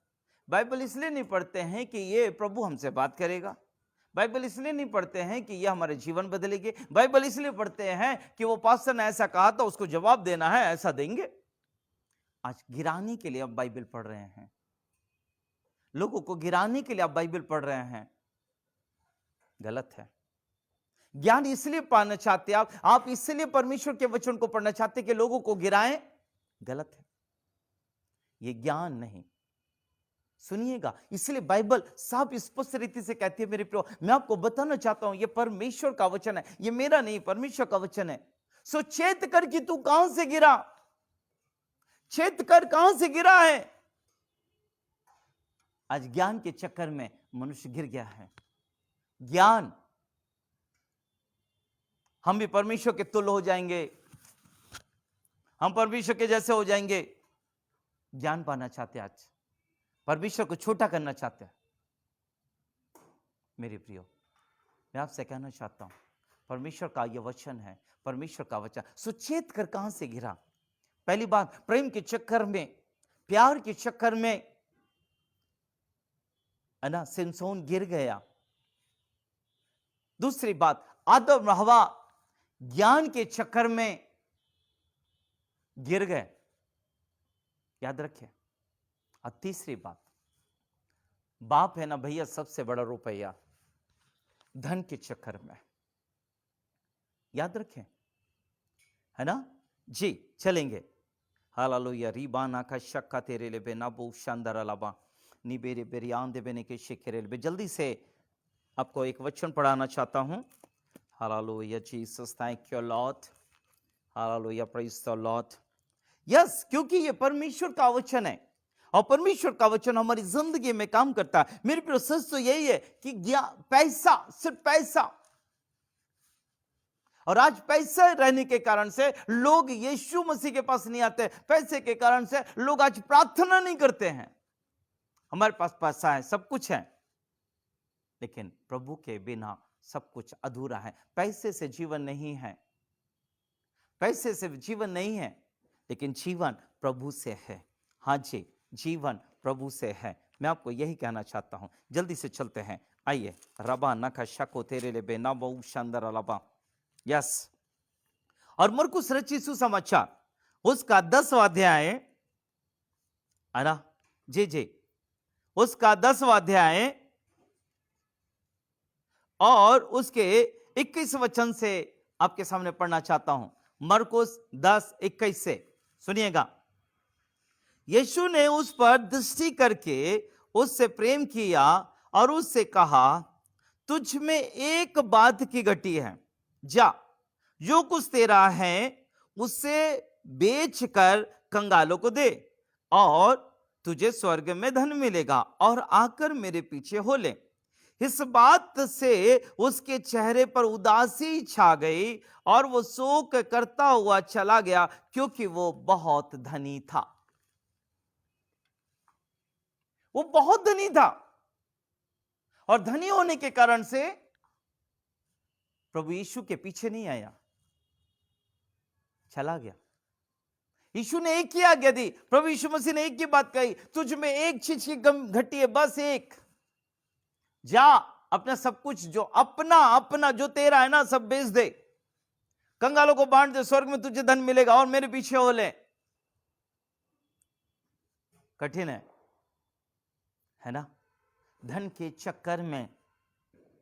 बाइबल इसलिए नहीं पढ़ते हैं कि यह प्रभु हमसे बात करेगा। बाइबल इसलिए नहीं पढ़ते हैं कि यह हमारे जीवन बदलेगी। बाइबल इसलिए पढ़ते हैं कि वो पास्टर ने ऐसा कहा था, उसको जवाब देना है, ऐसा देंगे। आज गिराने के लिए आप बाइबल पढ़ रहे हैं, लोगों को गिराने के लिए आप बाइबल पढ़ रहे हैं, गलत है। ज्ञान इसलिए पाना चाहते आप इसलिए परमेश्वर के वचन को पढ़ना चाहते कि लोगों को गिराएं, गलत है। यह ज्ञान नहीं। सुनिएगा, इसलिए बाइबल साफ स्पष्ट रीति से कहती है, मेरे प्रियो, मैं आपको बताना चाहता हूं, यह परमेश्वर का वचन है, यह मेरा नहीं, परमेश्वर का वचन है। सो चेत कर कि तू कहां से गिरा, चेत कर कहां से गिरा है। आज ज्ञान के चक्कर में मनुष्य गिर गया है। ज्ञान, हम भी परमेश्वर के तुल्य हो जाएंगे, हम परमेश्वर के जैसे हो जाएंगे। ज्ञान पाना चाहते, आज परमेश्वर को छोटा करना चाहते हैं। मेरे प्रियो, मैं आपसे कहना चाहता हूं, परमेश्वर का यह वचन है, परमेश्वर का वचन। सुचेत कर कहां से गिरा। पहली बात, प्रेम के चक्कर में, प्यार के चक्कर में है ना, सिमसोन गिर गया। दूसरी बात, आदम और हवा ज्ञान के चक्कर में गिर गए, याद रखिए। और तीसरी बात, बाप है ना भैया सबसे बड़ा रुपया, धन के चक्कर में, याद रखें, है ना जी। चलेंगे। हालेलुया। रीबाना का शक्का तेरे ले बे नाबू शानदार अलाबा नी बेरे बेरियान दे बेने के शिखरे ले बे। जल्दी से आपको एक वचन पढ़ाना चाहता हूं। Hallelujah Jesus, thank you Lord. Hallelujah, praise the Lord. Yes, क्योंकि ये परमेश्वर का वचन है और परमेश्वर का वचन हमारी जिंदगी में काम करता है। मेरे प्रिय, सच तो यही है कि पैसा, सिर्फ पैसा, और आज पैसा रहने के कारण से लोग यीशु मसीह के पास नहीं आते। पैसे के कारण से लोग आज प्रार्थना नहीं करते हैं। हमारे पास पैसा है, सब कुछ है, लेकिन प्रभु के बिना सब कुछ अधूरा है। पैसे से जीवन नहीं है, पैसे से जीवन नहीं है, लेकिन जीवन प्रभु से है। हाँ जी, जीवन प्रभु से है। मैं आपको यही कहना चाहता हूं। जल्दी से चलते हैं, आइए। रबा नखा शको तेरे ले बेना बहु शानदार अलाबा। यस, और मरकुस रचित सुसमाचार उसका 10वां अध्याय है ना जी जी, उसका 10वां अध्याय और उसके 21 वचन से आपके सामने पढ़ना चाहता हूं। मरकुस 10:21 से सुनिएगा। यीशु ने उस पर दृष्टि करके उससे प्रेम किया और उससे कहा, तुझ में एक बात की घटी है, जा जो कुछ तेरा है उसे बेचकर कंगालों को दे और तुझे स्वर्ग में धन मिलेगा, और आकर मेरे पीछे हो ले। इस बात से उसके चेहरे पर उदासी छा गई और वो शोक करता हुआ चला गया, क्योंकि वो बहुत धनी था। वो बहुत धनी था और धनी होने के कारण से प्रभु यीशु के पीछे नहीं आया, चला गया। यीशु ने एक ही आज्ञा दी, प्रभु यीशु मसीह ने एक ही बात कही, तुझ में एक चीज की घटी है, बस एक। जा अपना सब कुछ, जो अपना अपना जो तेरा है ना, सब बेच दे, कंगालों को बांट दे, स्वर्ग में तुझे धन मिलेगा, और मेरे पीछे हो ले। कठिन है ना। धन के चक्कर में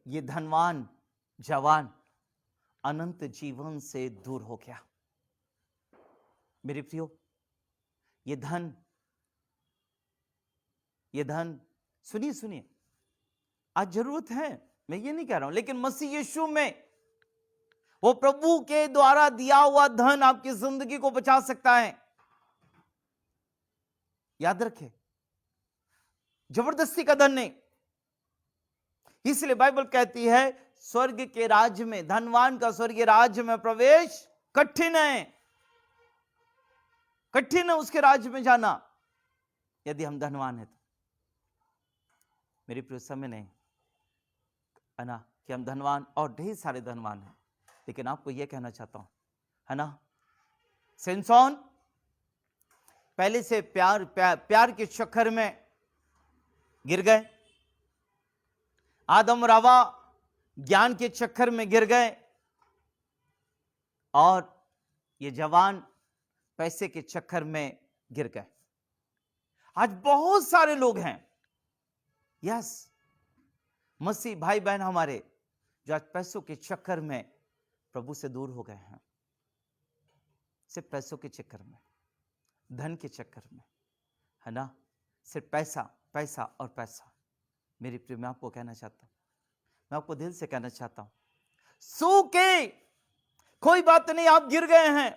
ये धनवान जवान अनंत जीवन से दूर हो गया। मेरे प्रियो, ये धन सुनिए सुनिए, आज जरूरत है, मैं ये नहीं कह रहा हूं, लेकिन मसीह यीशु में वो प्रभु के द्वारा दिया हुआ धन आपकी जिंदगी को बचा सकता है। याद रखे, जबरदस्ती का धन नहीं। इसलिए बाइबल कहती है स्वर्ग के राज्य में, धनवान का स्वर्गीय राज्य में प्रवेश कठिन है, कठिन है उसके राज्य में जाना, यदि हम धनवान हैं तो। मेरी प्रिय, समय नहीं है ना कि हम धनवान और ढेर सारे धनवान हैं, लेकिन आपको यह कहना चाहता हूं, है ना, सिमसोन पहले से प्यार के चक्कर में गिर गए, आदम और हवा ज्ञान के चक्कर में गिर गए, और ये जवान पैसे के चक्कर में गिर गए। आज बहुत सारे लोग हैं, यस, मसीह भाई बहन हमारे, जो आज पैसों के चक्कर में प्रभु से दूर हो गए हैं, सिर्फ पैसों के चक्कर में, धन के चक्कर में, है ना, सिर्फ पैसा पैसा और पैसा। मेरी प्रिय, मैं आपको कहना चाहता हूं, मैं आपको दिल से कहना चाहता हूं, सो के कोई बात नहीं, आप गिर गए हैं,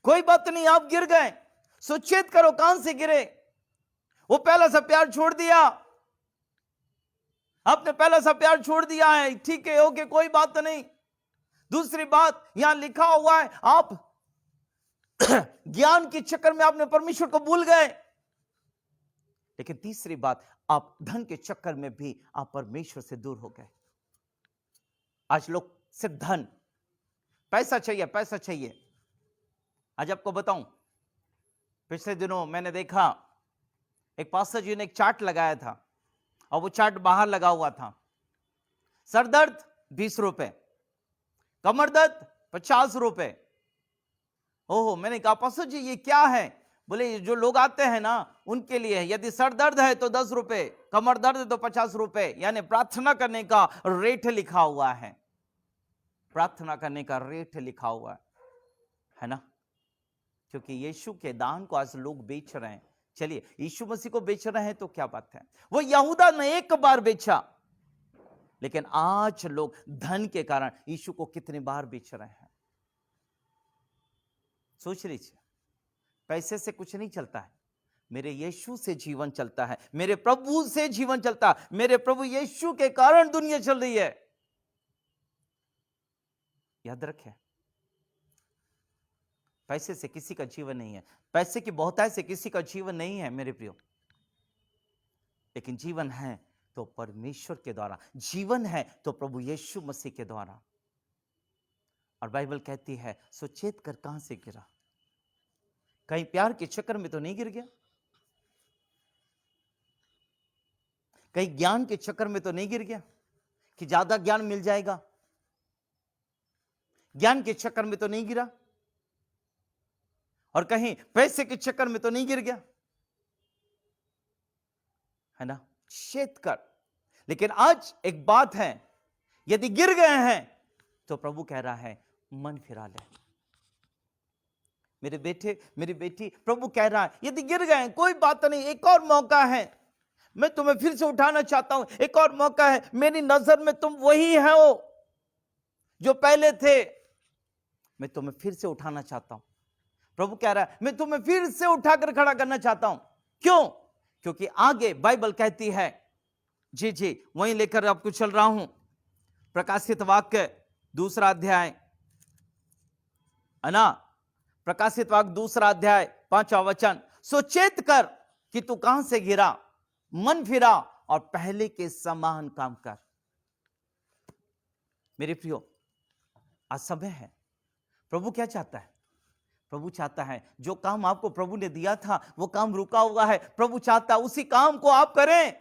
कोई बात नहीं, आप गिर गए, सुचेत करो कहां से गिरे। वो पहला सा प्यार छोड़ दिया, आपने पहला सा प्यार छोड़ दिया है, ठीक है, ओके, कोई बात नहीं। दूसरी बात, यहां लिखा हुआ है आप ज्ञान के चक्कर में आपने परमेश्वर को भूल गए। लेकिन तीसरी बात, आप धन के चक्कर में भी आप परमेश्वर से दूर हो गए। आज लोग सिर्फ धन, पैसा चाहिए, पैसा चाहिए। आज आपको बताऊं, पिछले दिनों मैंने देखा एक पास्टर जी ने एक चार्ट लगाया था, और वो चार्ट बाहर लगा हुआ था, सरदर्द 20 रुपए, कमर दर्द 50 रुपए। ओहो, मैंने कहा पास्टर जी ये क्या है? बोले जो लोग आते हैं ना उनके लिए, यदि सर दर्द है तो 10 रुपए, कमर दर्द है तो 50 रुपए, यानी प्रार्थना करने का रेट लिखा हुआ है, प्रार्थना करने का रेट लिखा हुआ है ना, क्योंकि यीशु के दान को आज लोग बेच रहे हैं। चलिए, यीशु मसीह को बेच रहे हैं तो क्या बात है, वो यहूदा ने एक बार बेचा, लेकिन आज लोग धन के कारण यीशु को कितनी बार बेच रहे हैं। सोच लीजिए, पैसे से कुछ नहीं चलता है, मेरे यीशु से जीवन चलता है, मेरे प्रभु से जीवन चलता है, मेरे प्रभु यीशु के कारण दुनिया चल रही है। याद रखें, पैसे से किसी का जीवन नहीं है, पैसे की बहुतायत से किसी का जीवन नहीं है मेरे प्रियो, लेकिन जीवन है तो परमेश्वर के द्वारा, जीवन है तो प्रभु यीशु मसीह के द्वारा। और बाइबल कहती है सुचेत कर कहां से गिरा, कहीं प्यार के चक्कर में तो नहीं गिर गया, कहीं ज्ञान के चक्कर में तो नहीं गिर गया कि ज्यादा ज्ञान मिल जाएगा, ज्ञान के चक्कर में तो नहीं गिरा, और कहीं पैसे के चक्कर में तो नहीं गिर गया, है ना, चेत कर। लेकिन आज एक बात है, यदि गिर गए हैं तो प्रभु कह रहा है मन फिरा ले। मेरे बेटे मेरी बेटी, प्रभु कह रहा है यदि गिर गए कोई बात नहीं, एक और मौका है, मैं तुम्हें फिर से उठाना चाहता हूं, एक और मौका है, मेरी नजर में तुम वही हो जो पहले थे, मैं तुम्हें फिर से उठाना चाहता हूं। प्रभु कह रहा है मैं तुम्हें फिर से उठाकर खड़ा करना चाहता हूं। क्यों? क्योंकि आगे बाइबल कहती है, जी वहीं लेकर आपको चल रहा हूं, प्रकाशित वाक्य 2 अध्याय, है ना, प्रकाशित वाक्य 2 अध्याय 5वां वचन, सुचेत कर कि तू कहां से गिरा, मन फिरा और पहले के समान काम कर। मेरे प्रियो, आज समय है, प्रभु क्या चाहता है? प्रभु चाहता है जो काम आपको प्रभु ने दिया था वो काम रुका हुआ है, प्रभु चाहता है उसी काम को आप करें,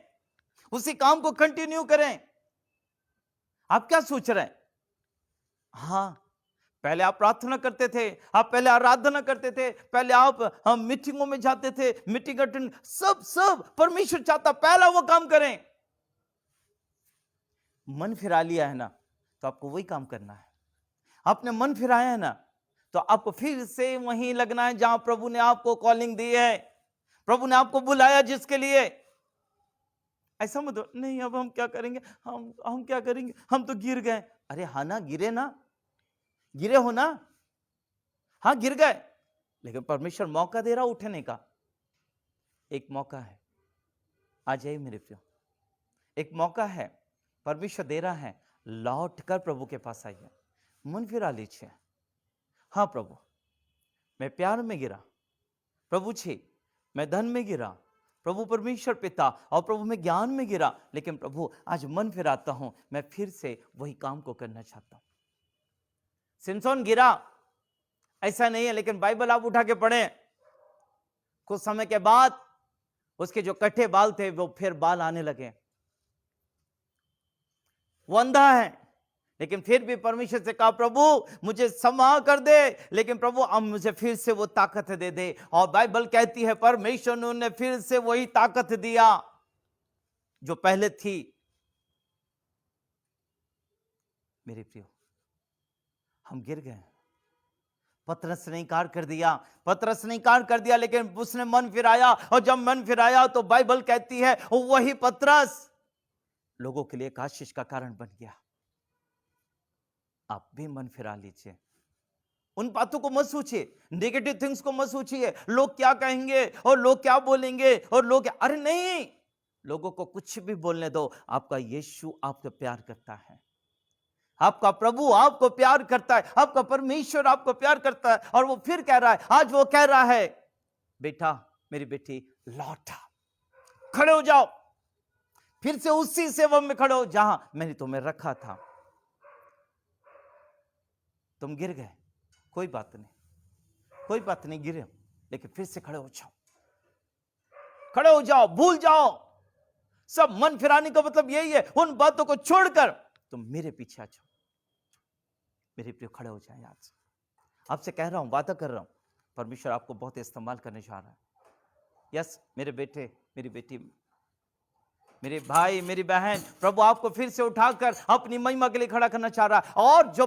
उसी काम को कंटिन्यू करें। आप क्या सोच रहे हैं? हाँ, पहले आप प्रार्थना करते थे, आप पहले आराधना करते थे, पहले आप मीटिंगों में जाते थे, मीटिंग अटेंड, सब परमेश्वर चाहता पहला वो काम करें। मन फिरा लिया है ना, तो आपको वही काम करना है। आपने मन फिराया है ना, तो आपको फिर से वहीं लगना है जहां प्रभु ने आपको कॉलिंग दी है, प्रभु ने आपको बुलाया जिसके लिए। ऐसा मत नहीं अब हम क्या करेंगे, हम क्या करेंगे, हम तो गिर गए। अरे हाँ ना, गिरे ना, गिरे हो ना, हाँ गिर गए, लेकिन परमेश्वर मौका दे रहा उठने का। एक मौका है, आ जाइए मेरे प्रियो, एक मौका है, परमेश्वर दे रहा है, लौट कर प्रभु के पास आइए, मन फिरा लीजिए। हाँ प्रभु, मैं प्यार में गिरा, प्रभु जी मैं धन में गिरा, प्रभु परमेश्वर पिता और प्रभु मैं ज्ञान में गिरा, लेकिन प्रभु आज मन फिराता हूं, मैं फिर से वही काम को करना चाहता हूं। सिमसोन गिरा ऐसा नहीं है, लेकिन बाइबल आप उठा के पढ़ें, कुछ समय के बाद उसके जो कटे बाल थे वो फिर बाल आने लगे। वो अंधा है, लेकिन फिर भी परमेश्वर से कहा प्रभु मुझे क्षमा कर दे, लेकिन प्रभु अब मुझे फिर से वो ताकत दे दे। और बाइबल कहती है परमेश्वर ने उन्हें फिर से वही ताकत दिया जो पहले थी। मेरे प्रियो, हम गिर गए, पतरस ने इनकार कर दिया, पतरस ने इनकार कर दिया, लेकिन उसने मन फिराया, और जब मन फिराया तो बाइबल कहती है वही पतरस लोगों के लिए एक आशीष का कारण बन गया। आप भी मन फिरा लीजिए, उन बातों को मत सोचिए, नेगेटिव थिंग्स को मत सोचिए, लोग क्या कहेंगे और लोग क्या बोलेंगे और लोग अरे नहीं, लोगों को कुछ भी बोलने दो, आपका यीशु आपको प्यार करता है, आपका प्रभु आपको प्यार करता है, आपका परमेश्वर आपको प्यार करता है। और वो फिर कह रहा है, आज वो कह रहा है बेटा मेरी बेटी लौटा, खड़े हो जाओ, फिर से उसी सेवा में खड़े हो जहां मैंने तुम्हें रखा था। तुम गिर गए, कोई बात नहीं, कोई बात नहीं, गिरे, लेकिन फिर से खड़े हो जाओ, खड़े हो जाओ, भूल जाओ सब। मन फिराने का मतलब यही है, उन बातों को छोड़कर तुम मेरे पीछे आ जाओ। मेरे प्रिय खड़े हो जाए, आज आपसे कह रहा हूं, वादा कर रहा हूं, परमेश्वर आपको बहुत इस्तेमाल करने जा रहा है। यस मेरे बेटे मेरी बेटी, मेरे भाई मेरी बहन, प्रभु आपको फिर से उठाकर अपनी महिमा के लिए खड़ा करना चाह रहा है। और जो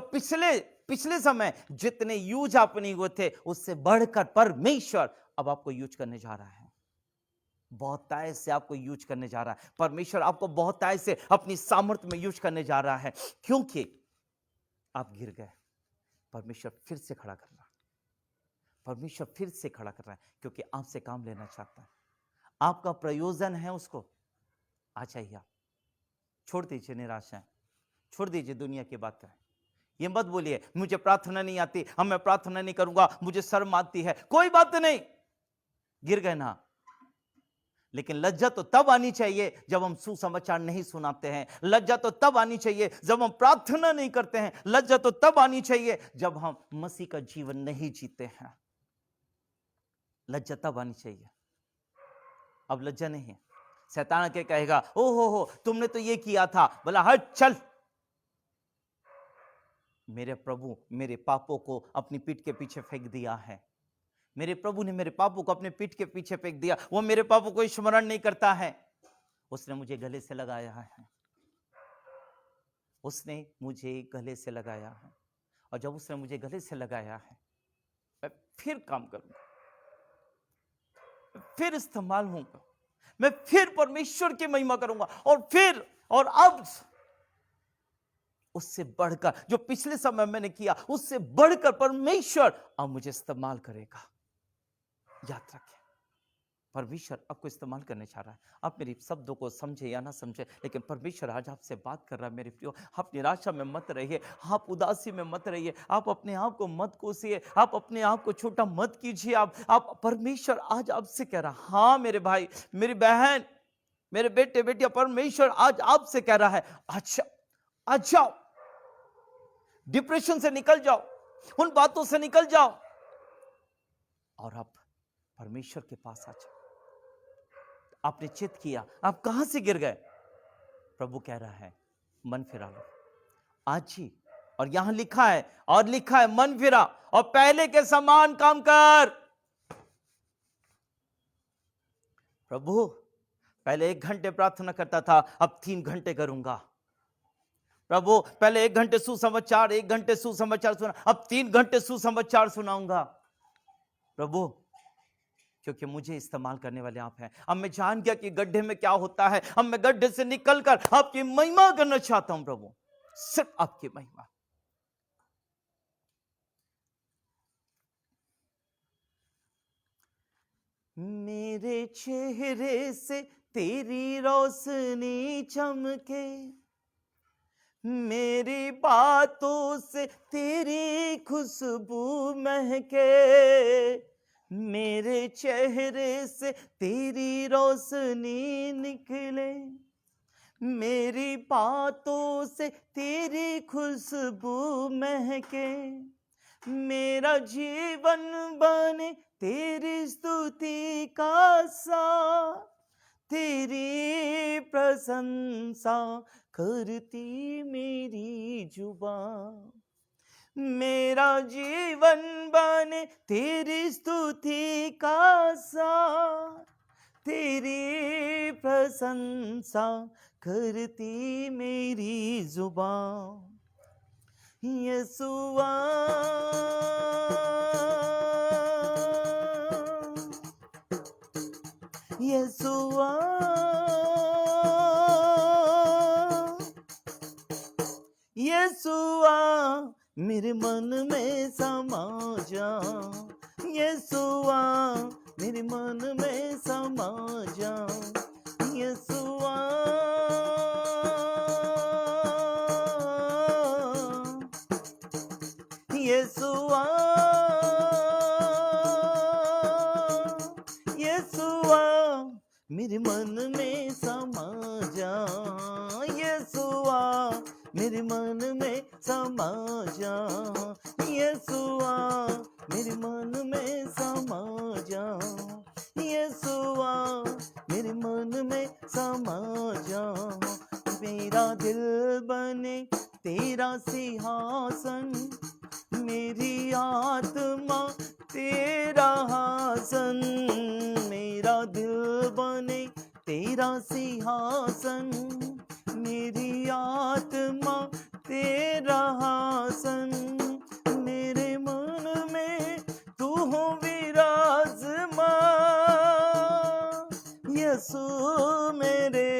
पिछले समय जितने यूज आपने हुए थे, उससे बढ़कर परमेश्वर अब आपको यूज करने जा रहा है, बहुतायत से आपको यूज करने जा रहा है। परमेश्वर आपको बहुतायत से अपनी सामर्थ्य में यूज करने जा रहा है, क्योंकि आप गिर गए, परमेश्वर फिर से खड़ा कर रहा है, परमेश्वर फिर से खड़ा कर रहा है, क्योंकि आपसे काम लेना चाहता है, आपका प्रयोजन है उसको। आ जाइए, आप छोड़ दीजिए निराशाएं, छोड़ दीजिए दुनिया की बातें। ये मत बोलिए मुझे प्रार्थना नहीं आती, हम मैं प्रार्थना नहीं करूंगा, मुझे शर्म आती है। कोई बात नहीं, गिर गए ना, लेकिन लज्जा तो तब आनी चाहिए जब हम सुसमाचार नहीं सुनाते हैं, लज्जा तो तब आनी चाहिए जब हम प्रार्थना नहीं करते हैं, लज्जा तो तब आनी चाहिए जब हम मसीह का जीवन नहीं जीते हैं, लज्जा तब आनी चाहिए। अब लज्जा नहीं है, शैतान के कहेगा ओ हो तुमने तो ये किया था, बोला हट चल। मेरे प्रभु मेरे पापों को अपनी पीठ के पीछे फेंक दिया है, मेरे प्रभु ने मेरे पापों को अपने पीठ के पीछे फेंक दिया, वो मेरे पापों को स्मरण नहीं करता है। उसने मुझे गले से लगाया है, उसने मुझे गले से लगाया है, और जब उसने मुझे गले से लगाया है, मैं फिर काम करूंगा, फिर इस्तेमाल होऊंगा, मैं फिर परमेश्वर की महिमा करूंगा, और अब उससे बढ़कर जो पिछले समय मैंने किया, उससे बढ़कर परमेश्वर अब मुझे इस्तेमाल करेगा। याद रखें, परमेश्वर आपको इस्तेमाल करने चाह रहा है। आप मेरी शब्दों को समझे या ना समझे, लेकिन परमेश्वर आज आपसे बात कर रहा है। मेरे प्रियो, आप निराशा में मत रहिए, आप उदासी में मत रहिए, आप अपने आप को मत कोसिए, आप अपने आप को छोटा मत कीजिए। आप परमेश्वर आज आपसे कह रहा है, हाँ मेरे भाई मेरी बहन मेरे बेटे बेटियां, परमेश्वर आज आपसे कह रहा है, अच्छा आ जाओ, डिप्रेशन से निकल जाओ, उन बातों से निकल जाओ, और आप परमेश्वर के पास आ जाओ। आपने चित किया, आप कहां से गिर गए? प्रभु कह रहा है मन फिरा लो आज ही, और यहां लिखा है मन फिरा और पहले के समान काम कर। प्रभु पहले 1 घंटे प्रार्थना करता था, अब 3 घंटे करूंगा। प्रभु पहले 1 घंटे सुसमाचार सुना, अब 3 घंटे सुसमाचार सुनाऊंगा। प्रभु क्योंकि मुझे इस्तेमाल करने वाले आप हैं। अब मैं जान गया कि गड्ढे में क्या होता है, अब मैं गड्ढे से निकलकर आपकी महिमा करना चाहता हूं। प्रभु सिर्फ आपकी महिमा। मेरे चेहरे से तेरी रोशनी चमके, मेरी बातों से तेरी खुशबू महके, मेरे चेहरे से तेरी रोशनी निकले, मेरी बातों से तेरी खुशबू महके, मेरा जीवन बने तेरी स्तुति का सा, तेरी प्रशंसा करती मेरी जुबान, मेरा जीवन बने तेरी स्तुति का सा, तेरी प्रशंसा करती मेरी जुबान। यीशुआ यीशुआ यीशुआ मेरे मन में समा जा, यीशुआ मेरे मन में समा जा, यीशुआ यीशुआ यीशुआ मेरे मन में समा जा, यीशुआ मेरे मन में समा जा, यीशुआ मेरे मन में समा जा, यीशुआ मेरे मन में समा जा, मेरा दिल बने तेरा सिंहासन, मेरी आत्मा तेरा हासन, मेरा दिल बने तेरा सिंहासन, मेरी आत्मा तेरा हासन, मेरे मन में तू हो विराजमान, यीशु मेरे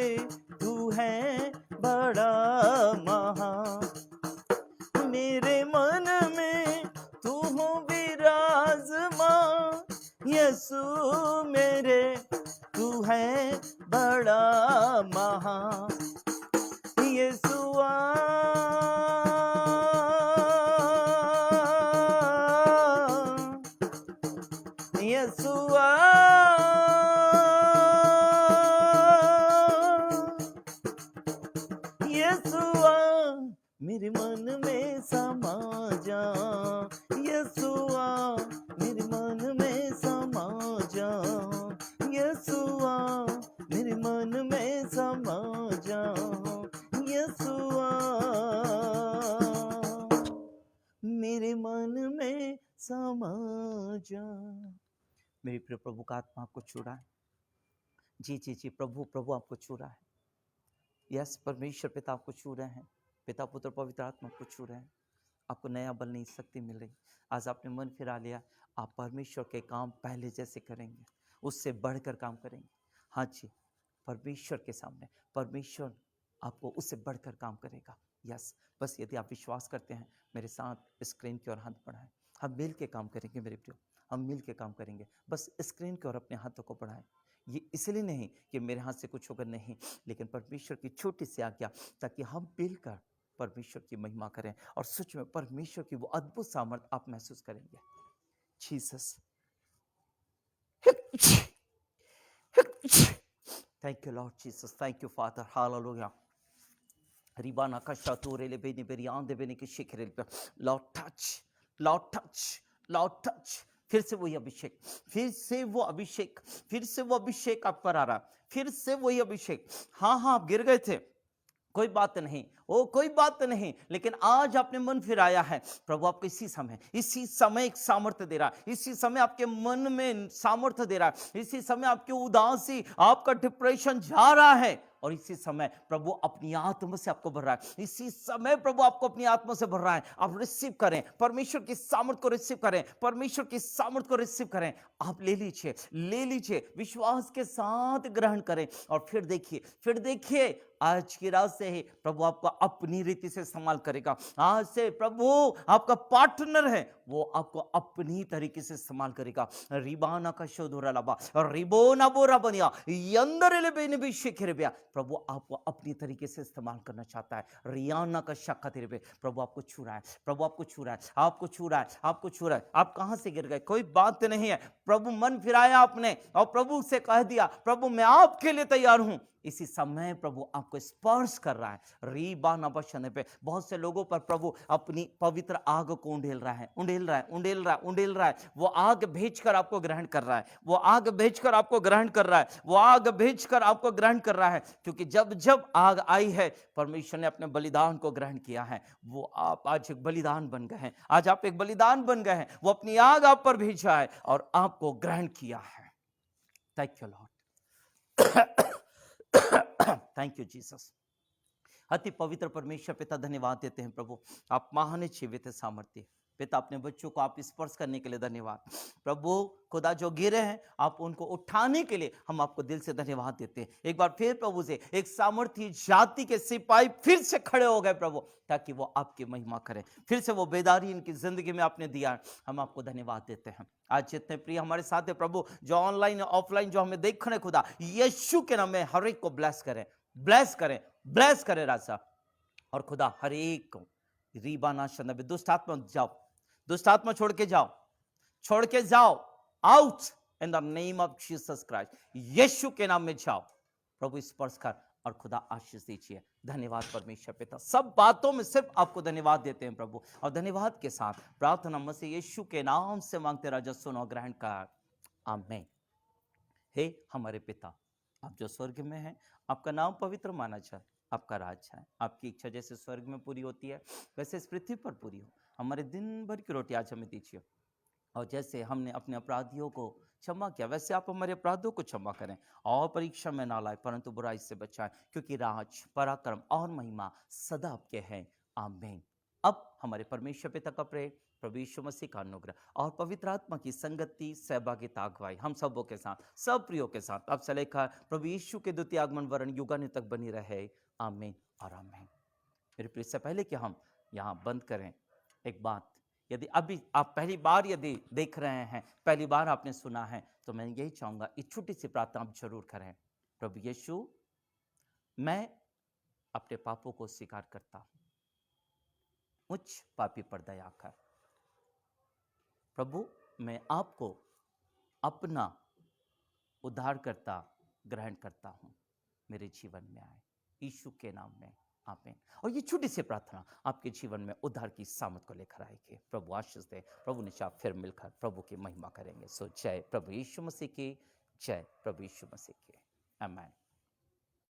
तू है बड़ा महान, मेरे मन में तू हो विराजमान, यीशु मेरे तू है बड़ा महान, यीशुआ यीशुआ यीशुआ मेरे मन में समा जा, यीशुआ मेरे मन में समा जा, यीशुआ मेरे मन में समा जा, यीशुआ मेरे मन में समा जा। मेरे प्रिय प्रभु का आत्मा आपको छू रहा है। जी जी जी, प्रभु प्रभु आपको छू रहा है। यस, परमेश्वर पिता आपको छू रहे हैं। पिता पुत्र पवित्र आत्मा आपको छू रहे हैं। आपको नया बल नई शक्ति मिल रही। आज आपने मन फिरा लिया, आप परमेश्वर के काम पहले जैसे करेंगे, उससे बढ़कर काम करेंगे। हाँ जी, परमेश्वर के सामने परमेश्वर आपको उससे बढ़कर काम करेगा। यस, बस यदि आप विश्वास करते हैं, मेरे साथ स्क्रीन की ओर हाथ बढ़ाएं। हम मिल के काम करेंगे मेरे प्रियो, हम मिल के काम करेंगे। बस स्क्रीन की ओर अपने हाथों को बढ़ाएं। ये इसलिए नहीं कि मेरे हाथ से कुछ होगा, नहीं, लेकिन परमेश्वर की छोटी सी आज्ञा, ताकि हम मिलकर परमेश्वर की महिमा करें और सच में परमेश्वर की वो अद्भुत सामर्थ आप महसूस करेंगे। Jesus, thank you Lord Jesus, thank you Father, hallelujah. रिबाना का शातोरे ले बेनी बेरियान दे बेनी के शिखरे पे, Lord touch, Lord touch, Lord touch. फिर से वही अभिषेक, फिर से वो अभिषेक, फिर से वो अभिषेक आप पर आ रहा, फिर से वही अभिषेक। हाँ हाँ, आप गिर गए थे, कोई बात नहीं, ओ कोई बात नहीं, लेकिन आज आपने मन फिराया है। प्रभु आपको इसी समय एक सामर्थ्य दे रहा है, इसी समय आपके मन में सामर्थ्य दे रहा है, इसी समय आपकी उदासी, आपका डिप्रेशन जा रहा है, और इसी समय प्रभु अपनी आत्मा से आपको भर रहा है। इसी समय प्रभु आपको अपनी आत्मा से भर रहा है। आप रिसीव करें, परमेश्वर की सामर्थ को रिसीव करें, परमेश्वर की सामर्थ को रिसीव करें। आप ले लीजिए, ले लीजिए, विश्वास के साथ ग्रहण करें, और फिर देखिए आज की रात से ही प्रभु आपको अपनी रीति से इस्तेमाल करेगा। आज से प्रभु आपका पार्टनर है, वो आपको अपनी तरीके से इस्तेमाल करेगा। रिबाना का शोधुरा लबा और रिबोना बोरा बनिया यंदर ले बेने भी शिखर बिया। प्रभु आपको अपनी तरीके से इस्तेमाल करना चाहता है। रियाना का शक्का तेरे पे, प्रभु आपको छू रहा है, प्रभु आपको छू रहा है, आपको छू रहा है, आपको छू रहा है। आप कहां से गिर गए, कोई बात नहीं है। प्रभु मन फिराया आपने और प्रभु से कह दिया, प्रभु मैं आपके लिए तैयार हूं। इसी समय प्रभु आपको स्पर्श कर रहा है। रीबा नबशने पे बहुत से लोगों पर प्रभु अपनी पवित्र आग को उंडेल रहा है, उंडेल रहा है, उंडेल रहा है, उंडेल रहा है। वो आग भेजकर आपको ग्रहण कर रहा है, वो आग भेजकर आपको ग्रहण कर रहा है, वो आग भेजकर आपको ग्रहण कर रहा है। क्योंकि जब जब आग आई है, परमेश्वर ने अपने बलिदान को ग्रहण किया है। वो आप आज एक बलिदान बन गए हैं, आज आप एक बलिदान बन गए हैं। वो अपनी आग आप पर भेजा है और आपको ग्रहण किया है। Thank you Lord, thank you Jesus. अति पवित्र परमेश्वर पिता, धन्यवाद देते हैं प्रभु, आप महान जीवित सामर्थ्य पिता, अपने बच्चों को आप स्पर्श करने के लिए धन्यवाद। प्रभु खुदा जो गिरे हैं, आप उनको उठाने के लिए हम आपको दिल से धन्यवाद देते हैं। एक बार फिर प्रभु से एक सामर्थ्य जाति के सिपाही फिर से खड़े हो गए प्रभु, ताकि वो आपकी महिमा करें। फिर से वो बेदारी इनकी जिंदगी में आपने दिया, हम आपको धन्यवाद देते हैं। आज जितने प्रिय हमारे साथ है प्रभु, जो ऑनलाइन ऑफलाइन जो हमें देख रहे हैं, खुदा यीशु के नाम में हर एक को ब्लेस करें, ब्लेस करें, ब्लेस करें राजा। और खुदा हर एक को रीबाना शनबे दुष्ट आत्मा जाओ, दुष्ट आत्मा छोड़ के जाओ, छोड़ के जाओ, out in the name of Jesus Christ. यीशु के नाम में जाओ प्रभु, स्पर्श कर और खुदा आशीष दीजिए। धन्यवाद परमेश्वर पिता, सब बातों में सिर्फ आपको धन्यवाद देते हैं प्रभु, और धन्यवाद के साथ प्रार्थना मसीह यीशु के नाम से मांगते राजा, सुनो ग्रहण कर, आमीन। हे हमारे पिता, आप जो स्वर्ग में हैं, आपका नाम पवित्र माना जाए, आपका राज है, आपकी इच्छा जैसे स्वर्ग में पूरी होती है वैसे इस पृथ्वी पर पूरी हो। हमारे दिन भर की रोटी आज हमें दीजिए, और जैसे हमने अपने अपराधियों को क्षमा किया वैसे आप हमारे अपराधों को क्षमा करें, और परीक्षा में ना लाए परंतु बुराई से बचाएं, क्योंकि राज, पराक्रम और महिमा सदा आपके हैं, आमीन। अब हमारे परमेश्वर पिता का प्रेम, प्रभु यीशु मसीह का अनुग्रह और पवित्र आत्मा की संगति, सहभागिता, अगुवाई हम सबों के साथ, सब प्रियो के साथ अब से लेकर प्रभु यीशु के द्वितीय आगमन वरण युगान्त तक बनी रहे, आमीन और आमीन। मेरे प्रिय, से पहले कि हम यहाँ बंद करें, एक बात, यदि अभी आप पहली बार यदि देख रहे हैं, पहली बार आपने सुना है, तो मैं यही चाहूंगा एक छोटी सी प्रार्थना आप जरूर करें। प्रभु यीशु, मैं अपने पापों को स्वीकार करता हूं, मुझ पापी पर दया कर। प्रभु, मैं आपको अपना उद्धारकर्ता ग्रहण करता हूं, मेरे जीवन में आए, यीशु के नाम में, आमीन। और ये छोटी सी प्रार्थना आपके जीवन में उद्धार की सामर्थ को लेकर आएगी। प्रभु आशीष दे। प्रभु ने चाह फिर मिलकर प्रभु की महिमा करेंगे। सो जय प्रभु यीशु मसीह की, जय प्रभु यीशु मसीह की, आमीन।